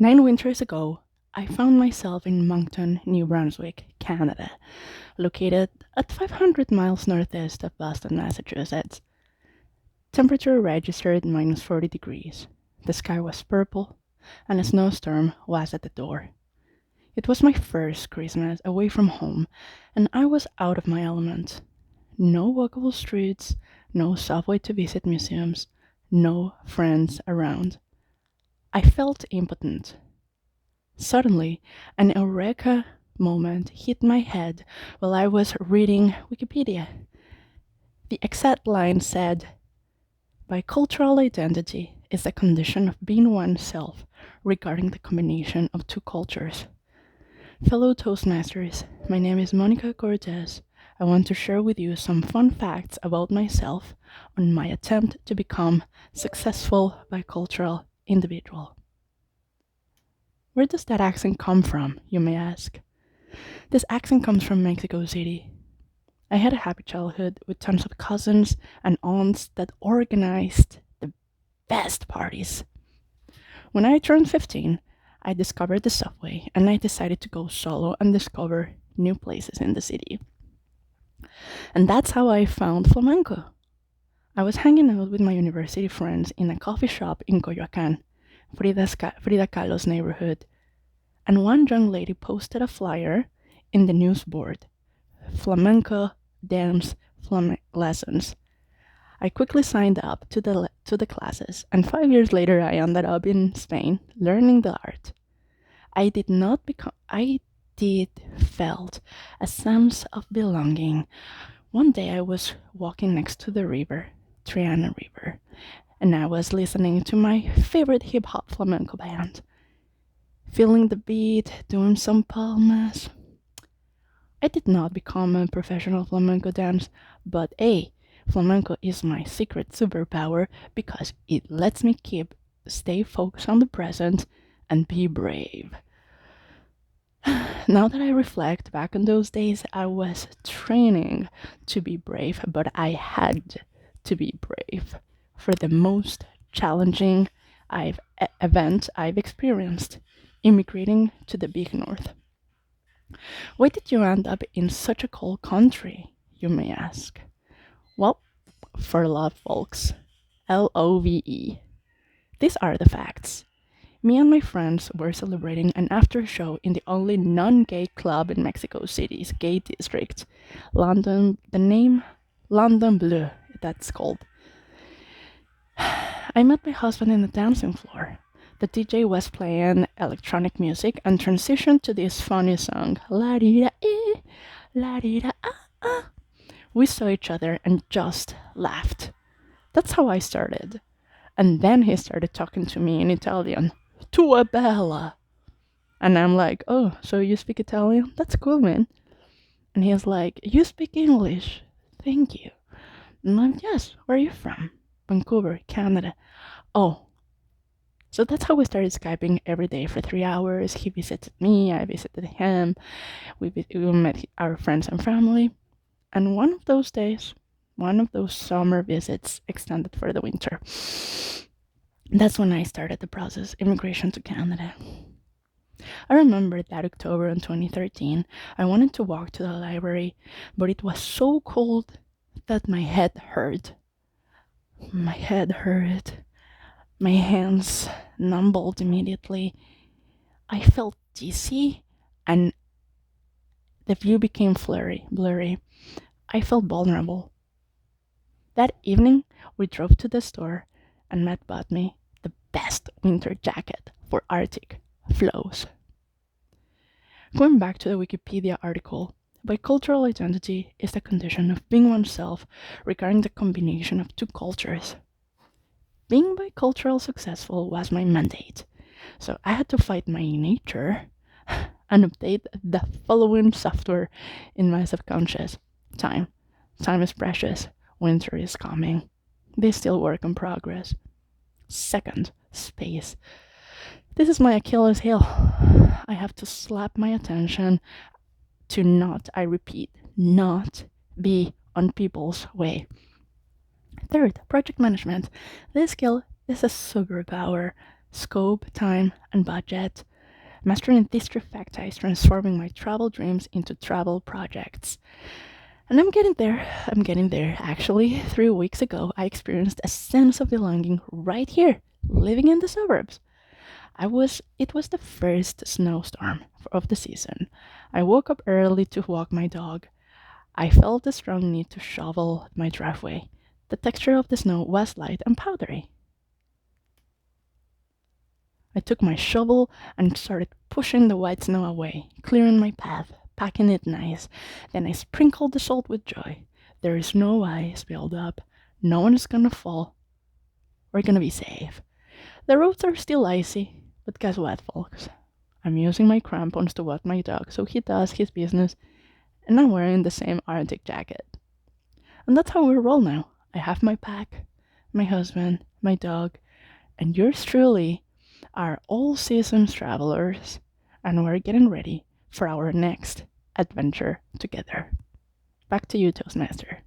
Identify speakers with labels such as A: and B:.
A: 9 winters ago, I found myself in Moncton, New Brunswick, Canada, located at 500 miles northeast of Boston, Massachusetts. Temperature registered minus 40 degrees. The sky was purple, and a snowstorm was at the door. It was my first Christmas away from home, and I was out of my element. No walkable streets, no subway to visit museums, no friends around. I felt impotent. Suddenly, an eureka moment hit my head while I was reading Wikipedia. The exact line said, Bicultural identity is the condition of being oneself regarding the combination of two cultures. Fellow Toastmasters, my name is Monica Cortez. I want to share with you some fun facts about myself on my attempt to become successful bicultural individual. Where does that accent come from, you may ask? This accent comes from Mexico City. I had a happy childhood with tons of cousins and aunts that organized the best parties. When I turned 15, I discovered the subway and I decided to go solo and discover new places in the city. And that's how I found flamenco. I was hanging out with my university friends in a coffee shop in Coyoacan, Frida Kahlo's neighborhood, and one young lady posted a flyer in the news board, flamenco dance lessons. I quickly signed up to the classes, and 5 years later I ended up in Spain learning the art. I did felt a sense of belonging. One day I was walking next to the river, Triana River, and I was listening to my favorite hip hop flamenco band, feeling the beat, doing some palmas. I did not become a professional flamenco dancer, but flamenco is my secret superpower because it lets me stay focused on the present and be brave. Now that I reflect back on those days, I was training to be brave, but I had to be brave for the most challenging event I've experienced, immigrating to the big north. Why did you end up in such a cold country, you may ask? Well, for love, folks. LOVE. These are the facts. Me and my friends were celebrating an after show in the only non gay club in Mexico City's gay district, London, the name London Bleu, that's called. I met my husband in the dancing floor. The DJ was playing electronic music and transitioned to this funny song, La di da eh, la di da ah ah. We saw each other and just laughed. That's how I started. And then he started talking to me in Italian. Tua bella. And I'm like, oh, so you speak Italian? That's cool, man. And he's like, you speak English. Thank you. And I'm like, yes, where are you from? Vancouver, Canada. Oh. So that's how we started Skyping every day for 3 hours. He visited me, I visited him. We met our friends and family. And one of those days, one of those summer visits extended for the winter. That's when I started the process, immigration to Canada. I remember that October in 2013, I wanted to walk to the library, but it was so cold that my head hurt. My head hurt. My hands numbled immediately. I felt dizzy, and the view became blurry. I felt vulnerable. That evening, we drove to the store, and Matt bought me the best winter jacket for Arctic flows. Going back to the Wikipedia article, bicultural identity is the condition of being oneself regarding the combination of two cultures. Being bicultural successful was my mandate, so I had to fight my nature and update the following software in my subconscious. Time. Time is precious. Winter is coming. They still work in progress. Second, space. This is my Achilles heel. I have to slap my attention to not, I repeat, not be on people's way. Third, project management. This skill is a superpower. Scope, time, and budget. Mastering this trifecta is transforming my travel dreams into travel projects. And I'm getting there. I'm getting there. Actually, 3 weeks ago, I experienced a sense of belonging right here, living in the suburbs. It was the first snowstorm of the season. I woke up early to walk my dog. I felt a strong need to shovel my driveway. The texture of the snow was light and powdery. I took my shovel and started pushing the white snow away, clearing my path, packing it nice. Then I sprinkled the salt with joy. There is no ice build up. No one is gonna fall. We're gonna be safe. The roads are still icy, but guess what, folks? I'm using my crampons to walk my dog so he does his business, and I'm wearing the same Arctic jacket. And that's how we roll now. I have my pack, my husband, my dog, and yours truly are all seasons travelers, and we're getting ready for our next adventure together. Back to you, Toastmaster.